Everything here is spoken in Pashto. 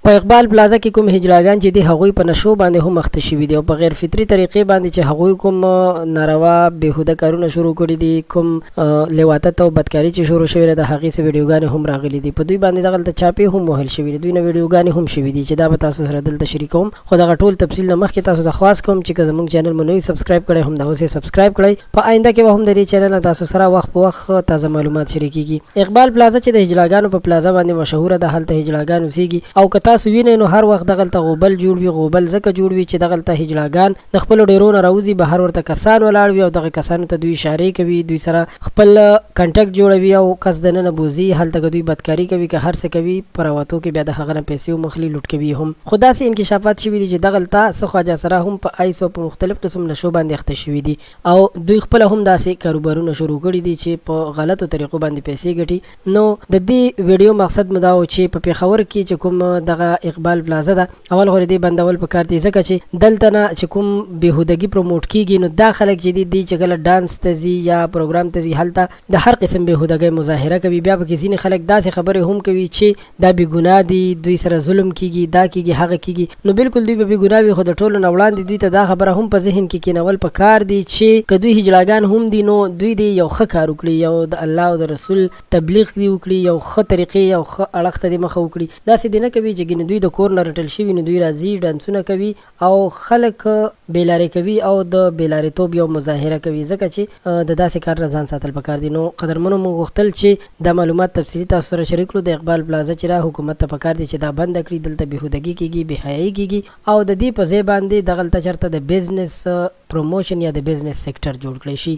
په اقبال پلازا کې کوم هجراګان چې دي هغوی په نشو باندې هم مخته شوي دي او په غیر فطري طریقې باندې چې هغوی کوم ناروا بهوده کارونه شروع کړي دي، کوم لواطت او بدکاري چې شروع شوې ده، هغې څه ویډیوګانې هم راغلي دي. په دوی باندې دغلته چاپې هم وهل شوي دي، دوی نه ویډیوګانې هم شوي دي چې دا به تاسو سره دلته شریکوم. خو دغه ټول تفصیل نه مخکې تاسو ته خواست کوم چې که زموږ چینل مو نوی سبسکرایب کړی هم دا اوس یې سبسکرایب کړئ. په آینده کې به هم د دې چینل نه تاسو سره وخت په وخت تازه معلومات شریکېږي. اقبال پلازا چې د هجلاګانو په پلازا باندې مشهوره ده، هلته هجلاګان اوسېږي او که تاسو وینئ نو هر وخت دغلته غوبل جوړ وي. غوبل ځکه جوړ وي چې دغلته هجلاګان د خپلو ډیرو نه راوځي، بهر ورته کسان ولاړ وي او دغه کسانو ته دوی اشارې کوي، دوی سره خپل کنټیکټ جوړوي او کس دننه بوځي. هلته که دوی بدکاري کوي که هر څه کوي، په راوتو کې بیا د هغه نه پیسې ومخلي لوټ کوي هم. خو داسې انکشافات شوي دي چې دغلته څه خواجه سره هم په آیس او په مختلف قسم نشو باندې اخته شوي دي او دوی خپله هم داسې کاروبارونه شروع کړي دي چې په غلطو طریقو باندې پیسې ګټي. نو د دې ویډیو مقصد مو دا و چې په پېښور کې چې کوم دغه اقبال پلازا ده، اول خو دې بندول پکار دي ځکه چې دلته نه چې کوم بېهودګي پروموټ کیږي نو دا خلک چې دي چې کله ډانس ته ځي یا پروګرام ته ځي، هلته د هر قسم بېهودګۍ مظاهره کوي. بیا پکې ځینې خلک داسې خبرې هم کوي چې دا بېګناه دي، دوی سره ظلم کیږي، دا کیږي هغه کیږي. نو بالکل دوی به بېګناه وي، خو د ټولو نه وړاندې دوی ته دا خبره هم په ذهن کې کېنول پکار دي چې که دوی هجلاګان هم دي نو دوی دې یو ښه کار وکړي، یو د الله او د رسول تبلیغ دې وکړي، یو ښه طریقې یو ښه اړخ ته دې مخه وکړي. داسې دې نه کوي چې ګینې دوی د کور نه رټل شوي نو دوی راځي ډانسونه کوي او خلک بېلارې کوي او د بېلارېتوب یو مظاهره کوي، ځکه چې د داسې کار نه ځان ساتل پکار دي. نو قدرمنو موږ غوښتل چې دا معلومات تفصیلي تاسو سره شریک کړو. د اقبال پلازا چې را حکومت ته پکار دي چې دا بنده کړي، دلته بېهودګي کېږي، بېحیایي کېږي او د دې په ځای باندې دغلته چېرته د بزنس پروموشن یا د بزنس سیکټر جوړ کړی شي.